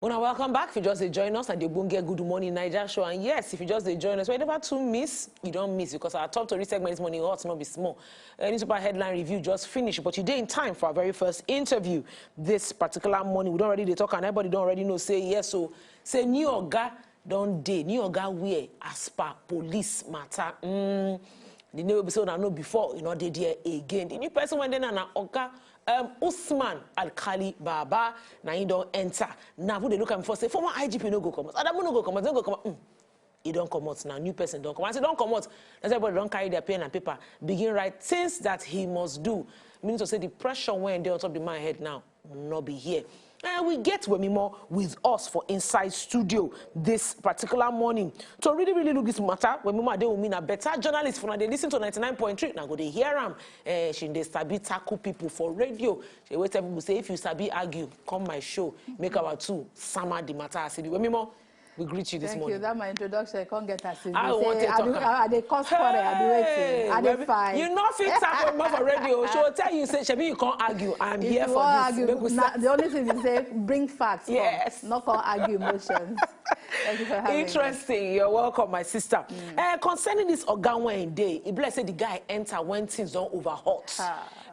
Well, welcome back. If you just join us at the Good Morning Naija show, and yes, if you just join us, whenever to miss, you don't miss, because our top story segment is Morning Hot, not be small. Newspaper headline review just finished, but today in time for our very first interview this particular morning. We don't already talk, and everybody don't already know. Say yes, so say new oga don't day, new oga where as per police matter. The new episode I know before, you know they there again. The new person went in and oga. Usman Alkali Baba, now he don't enter. Now who they look at me for say, former IGP no go come out. Adamu no go come out, don't go come out. He don't come out now. New person don't come out. I say don't come out. Everybody don't carry their pen and paper. Begin write things that he must do. Meaning to say the pressure when they on top of the man head now will not be here. And we get Wemimo with us for Inside Studio this particular morning. To really look this matter, Wemimo they will mean a better journalist for now. They listen to 99.3. Now go they hear them. She they sabi tackle people for radio. She wait people say if you sabi argue, come my show, make our two summer the matter. Wemimo, we greet you this morning. Thank you. That's my introduction. I can't get us. I want to talk. I they cost for it. I do waiting. I they fine. You know fit tackle more for radio. She will tell you say, Shebi, you can't argue. I'm if here for this. Argue, the only thing is say bring facts. Yes. Not can't argue emotions. Thank you for having Interesting. me. You're welcome, my sister. Concerning this Oganwa day, it bless say the guy enter when things don't overhot.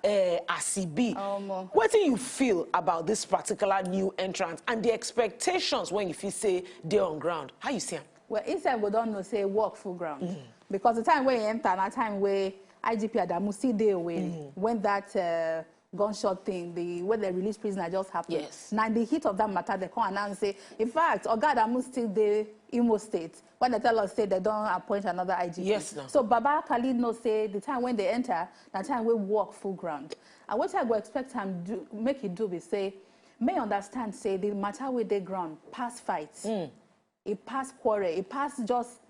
As he be. What do you feel about this particular new entrant and the expectations when you feel say they're on ground? How you see them? Well, inside we don't know say walk full ground. Because the time where you enter, that time where IGP Adamu still there away when that gunshot thing, when they release prisoner just happened. Yes. Now in the heat of that matter, they come announce say, in fact, Oga Adamu still there Imo State. When they tell us say they don't appoint another IGP. Yes, no. So Baba Khalid no say the time when they enter, that time we walk full ground. And what I go expect him do, make it do be say, may understand say the matter with the ground, past fights, it pass quarrel, it pass just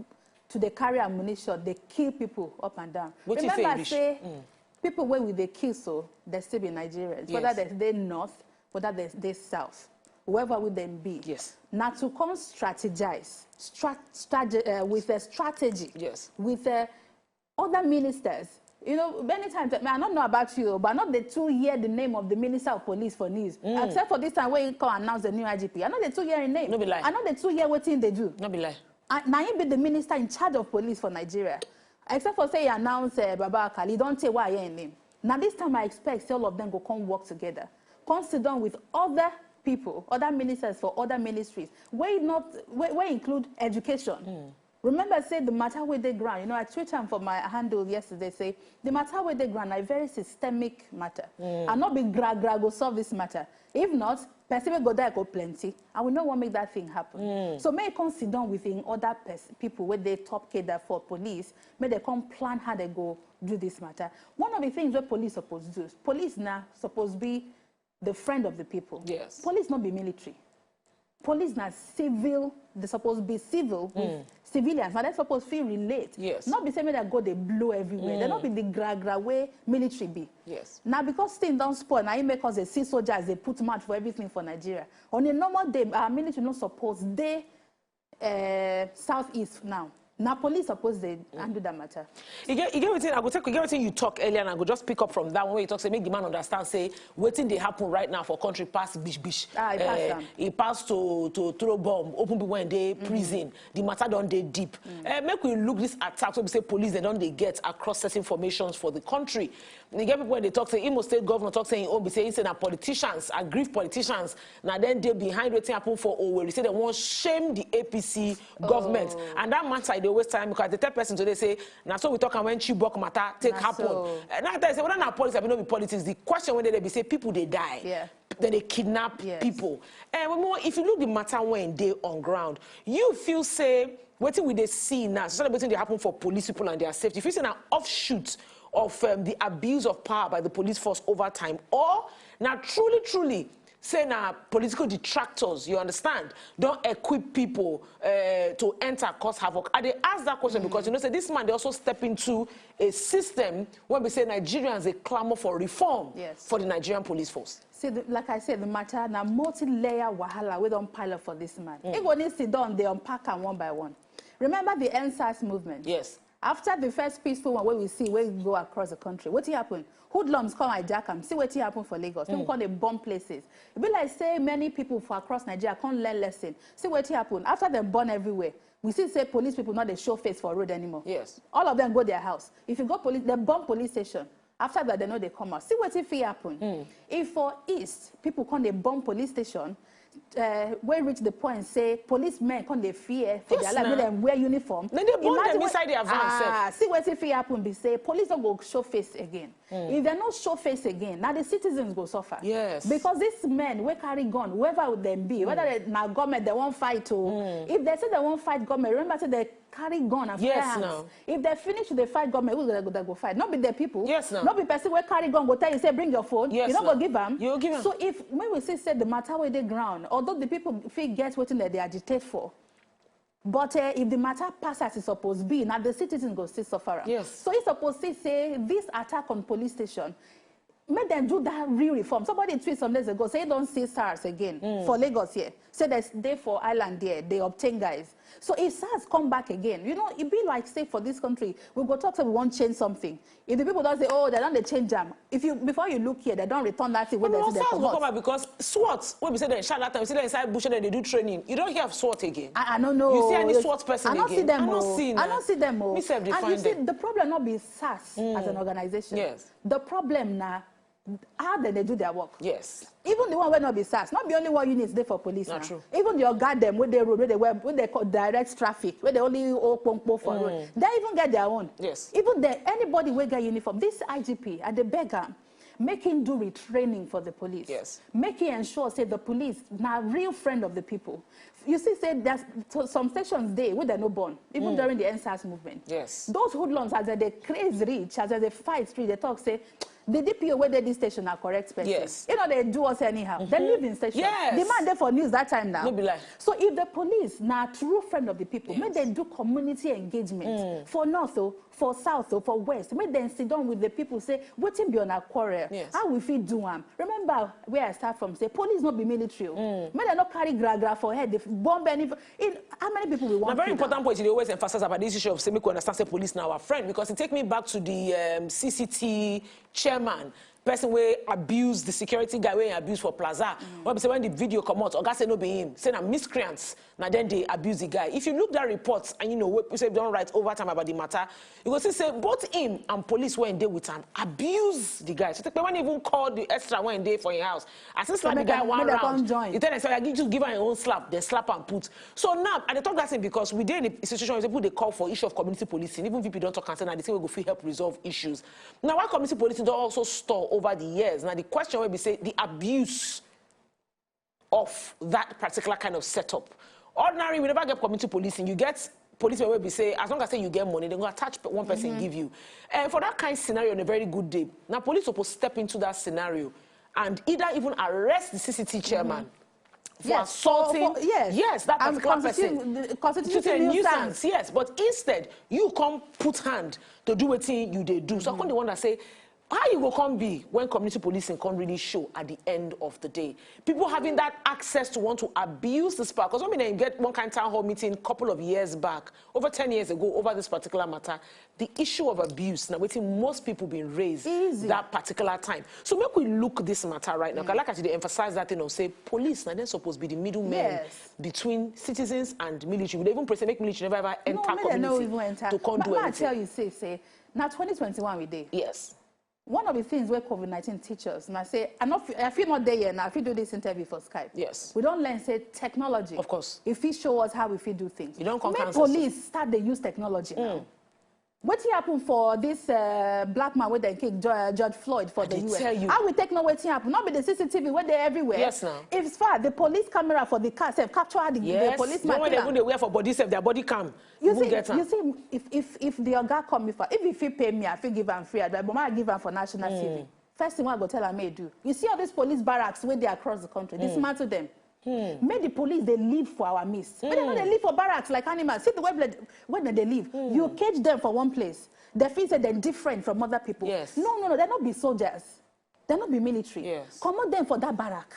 to the carry ammunition, they kill people up and down. What remember say people where with the kill so they still be Nigerians. Yes. Whether they north, whether they south, whoever would them be. Yes. Now to come strategize, with a strategy. Yes. With other ministers. You know, many times, I don't know about you, but not the 2 year the name of the Minister of Police for news. Except for this time when you come announce the new IGP. I know the 2 year in name. No be lie. I know the 2 year what thing they do. No be lie. Now he be the minister in charge of police for Nigeria. Except for say he announce Baba Khalid, don't say why in name. Now this time I expect all of them go come work together. Come sit down with other people, other ministers for other ministries. Where include education. Remember, say the matter with the ground. You know, I tweeted for my handle yesterday. Say the matter with the ground is a very systemic matter. And not be grag go solve this matter. If not, person will go there go plenty, and we don't want to make that thing happen. So may they come sit down with other people where they top cadre for police. May they come plan how they go do this matter. One of the things that police supposed to do. Police now supposed to be the friend of the people. Yes. Police not be military. Police now civil. They supposed to be civil with civilians. Now they're supposed to feel relate. Yes. Not be saying that go they blow everywhere. They not be the gra way military be. Yes. Now because things don't spoil, now it make us see soldiers they put much for everything for Nigeria. On a normal day, our military not supposed they southeast now. Now police suppose they handle that matter. You get everything. I go take. You get everything you talk earlier, and I go just pick up from that one where you talk. Say make the man understand. Say waiting they happen right now for country pass bish. He passed to throw bomb. Open people when they prison. The matter don't they deep. Make we look this attack. So we say police they don't they get across certain formations for the country. And you get people when they talk. Say Imo State governor talk saying oh be saying say that politicians, aggrieved politicians. Now then they behind waiting happen for Owerri. Say they want shame the APC government and that matter. They waste time because the third person today say now so we talk and when Chibok matter take happen. Now they say well not politics, not be politics. The question when they be say people they die, then they kidnap people. And if you look the matter when they on ground, you feel say what we they see now, so what they happen for police people and their safety. If you see an offshoot of the abuse of power by the police force over time, or now truly. Say now political detractors, you understand, don't equip people to enter cause havoc. And they ask that question because you know say this man they also step into a system when we say Nigerians they clamor for reform for the Nigerian police force. See, like I said, the matter now multi-layer wahala we don't pile up for this man. If we need to sit down, they unpack them one by one. Remember the NSAS movement? Yes. After the first peaceful one where we see where we go across the country, what happened? Hoodlums come hijack them. See what happened for Lagos. People call them bomb places. It be like say many people for across Nigeria can't learn lesson. See what happened? After them burn everywhere, we see say police people not they show face for road anymore. Yes. All of them go their house. If you go police, they bomb police station. After that, they know they come out. See what if it happen? If for East, people come they bomb police station, where reach the point say policemen come they fear for their life, them wear uniform. Then they burn them inside their van. See what if it happen? Be say police don't go show face again. If they not show face again, now the citizens go suffer. Yes. Because these men we carry gun, whoever would them be, whether they now government they won't fight or if they say they won't fight government, remember say they carry gun and firearms. No. If they finish with the fight government, who's they go fight? Not be the people. Yes, no. Not be person who carry gun go tell you say bring your phone. Yes, you don't go give them. You give them. So if when we say the matter where they ground, although the people feel get what they agitate for. But if the matter passes as it's supposed to be, now the citizens go still suffer. Yes. So it's supposed to say this attack on police station, make them do that real reform. Somebody tweeted some days ago, say don't see SARS again for Lagos here. Say there's day for island there, they obtain guys. So if SARS come back again, you know, it be like say for this country, we go talk say we want to change something. If the people don't say, oh, they don't change them. If you before you look here, they don't return that thing when they SARS will come back because SWAT, when we say they shot that time, we see them inside bush and they do training. You don't hear of SWAT again. I don't know. You see any SWAT person again? I don't see them. I don't see them. And you see, the problem not be SARS as an organization. Yes. The problem now. How do they do their work? Yes. Even the one where not be SARS, not the only one units there for police. Not true. Even the guard them with the road, where they call direct traffic, where they only open for road. They even get their own. Yes. Even anybody will get uniform. This IGP at the beggar, making do with training for the police. Yes. Making ensure say the police now real friend of the people. You see, say there's some stations there where they're no born, even during the NSAS movement. Yes. Those hoodlums as they crazy rich, as they fight street, they talk say. The DPO where they this station are correct person. Yes. You know, they do us anyhow. They live in station. Yes. The man there for news that time now. No be like. So if the police now true friend of the people, may they do community engagement for north or for south or for west. May they sit down with the people say, what in be on a quarrel? Yes. How we fit do them? Remember where I start from, say police not be military. May they not carry gra for head, they bomb any how many people we want? A very important point, they always emphasize about this issue of say, make we understand say police now our friend, because it take me back to the CCT chairman, person where abused the security guy where abused for Plaza. When the video come out, Oga say no be him, say na miscreants. Now then they abuse the guy. If you look at reports and you know we say don't write over time about the matter, you go see say both him and police were in there with him abuse the guy. So when even call the extra one day for your house, as so slap the guy one round. You tell them say I just give her your own slap, then slap and put. So now and they talk that thing because we did in a situation where people they call for issue of community policing. Even if people don't talk and say now they say we go free help resolve issues. Now why community policing don't also store over the years? Now the question will be say the abuse of that particular kind of setup. Ordinary, we never get community policing. You get police where we say as long as say you get money, they're going to attach one person give you. And for that kind of scenario on a very good day, now police supposed to step into that scenario and either even arrest the CCT chairman for assaulting. Yes, that particular person. Constituting a nuisance. Yes, but instead you come put hand to do what you they do. So I come the one that say. How you go come be when community policing can't really show at the end of the day? People having that access to want to abuse this power. Because I mean, you get one kind of town hall meeting a couple of years back, over 10 years ago, over this particular matter. The issue of abuse, now waiting most people being raised that particular time. So make we look this matter right now. Because like I said, they emphasize that, you know, say police, now they're supposed to be the middlemen between citizens and military. We even say make military never ever enter community to come do anything. I tell you, say, now 2021 we did. Yes. One of the things where COVID-19 teaches, and I say, I feel not there yet now, if you do this interview for Skype. Yes. We don't learn, say, technology. Of course. If it show us how we do things. You don't come make police start to use technology now. What happened for this black man with the kick George Floyd for the US? How we take no what happened? Not be the CCTV where they're everywhere. Yes, now. If it's far, the police camera for the car capture the policeman. When they wear for body safe, their body cam. You see, if the guy come before, if he pay me, I feel give him free, but I give him for national TV. First thing I go tell him, may do. You see all these police barracks where they are across the country. Dismantle them. Make the police they live for our midst. But they live for barracks like animals. See the way when they live. You cage them for one place. They feel that they're different from other people. Yes. No, they're not be soldiers. They're not be military. Yes. Command them for that barrack.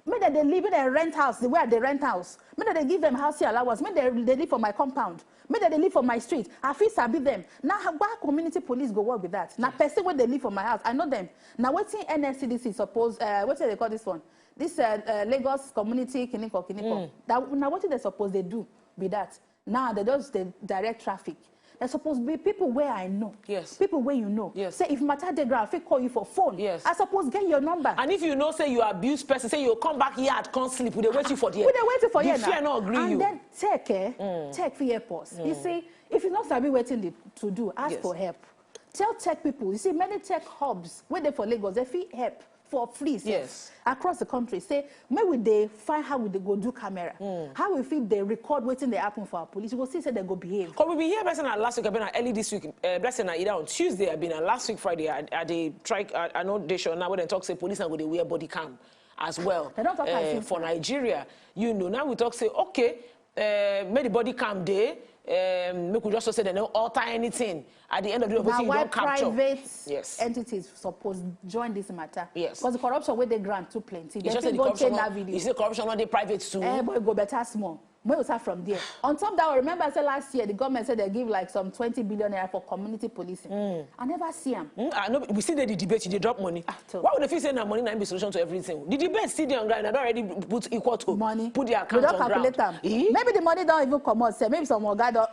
Maybe they live in a rent house, the way they rent house. Maybe they give them housing allowance. Maybe they live for my compound. Maybe they live for my street. I feel sabi them. Now, why community police go work with that? Now, person where they live for my house, I know them. Now, what's in NSCDC suppose? What do they call this one? This Lagos community kiniko. Now, what do they suppose they do with that? Now, they just direct traffic. There's supposed to be people where I know. Yes. People where you know. Yes. Say if matter they graph, call you for phone. Yes. I suppose get your number. And if you know, say you abuse person, say you come back here, can't sleep, we they wait you for the. We they waiting for you now. Fear not agree and you. Then take for airports. You see, if you're not sabi waiting to do, ask for help. Tell tech people. You see, many tech hubs where they for Lagos, they feel help for free. Yes. Across the country, say maybe they find how would they go do camera, how we feel they record waiting they happen for our police. You will see say they go behave. Because we be here, blessing last week. I've been early this week. Blessing either on Tuesday. I've been last week Friday. I try. I know they show now when they talk say police and go they wear body cam as well. They don't talk for Nigeria. You know now we talk say okay, make the body cam day. Make we just say they don't alter anything at the end of the day. Now why private yes. entities supposed join this matter? Yes. Because the corruption where they grant too plenty. You just say the corruption. You say corruption not the private too. But go better small. We'll start from there. On top of that, remember I said last year the government said they give like some 20 billion naira for community policing. I never see them. I know we see the debate. They drop money. Why would they feel saying that money not be solution to everything? The debate still there on ground. I don't already put equal to money. Put the account on ground. Them. Maybe the money don't even come out. Say maybe some more guy don't.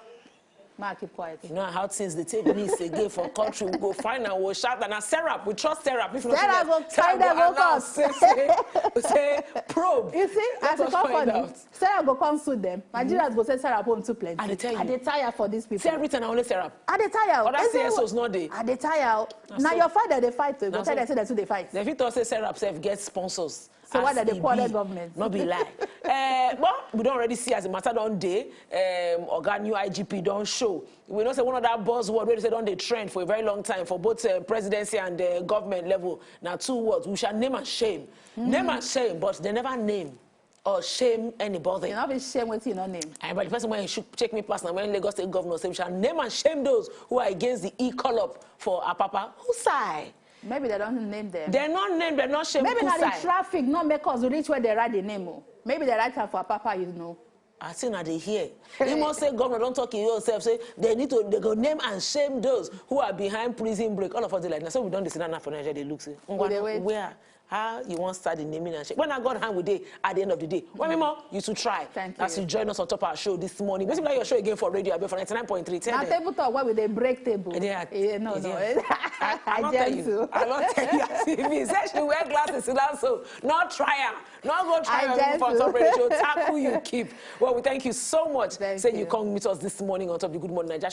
Ma, keep quiet. You know how things they take this again for country. We go find and we'll shout and Serap. We trust Serap. If Serap go find them go come. Say probe. You see, as it come funny, Serap go come sue them. Nigerians go say Serap home too plenty. And they tell you. And they tire for these people. Say everything only Serap. And they tire. Other CSOs not they. And they tire. Now your father they fight to. Go tell them say that's who they fight. They fit say Serap self get sponsors. So why did they call the government? Not be lie. Well, we don't already see as a matter on day. Organ new IGP don't show. We know say one of that buzzword where they say on the trend for a very long time for both presidency and government level. Now 2 words. We shall name and shame. Name and shame, but they never name or shame anybody. You not be shame with your name. But the person when you should check me personally, when Lagos State Governor say we shall name and shame those who are against the e-call-up for Apapa. Who side? Maybe they don't name them. They're not named, they're not shamed. Maybe not the traffic, not make us reach where they write the name. Maybe they write her for Papa, you know. I think that they hear. You must say, governor, don't talk in yourself. Say they go name and shame those who are behind prison break. All of us like, now so we don't listen enough for Nigeria. They look say, where? How you want to start the naming and shame? When I got hand with day at the end of the day. When more, you should try. Thank you. As you join us on top of our show this morning. Basically, your show again for radio. I'll be for 99.3. Now table talk where with they break table. No. I tell you. I don't tell you. If he says she wear glasses, so not try her. Not go try her for top radio. Tackle you keep. Well, we thank you so much. Say you come meet us this morning on top of the Good Morning Naija.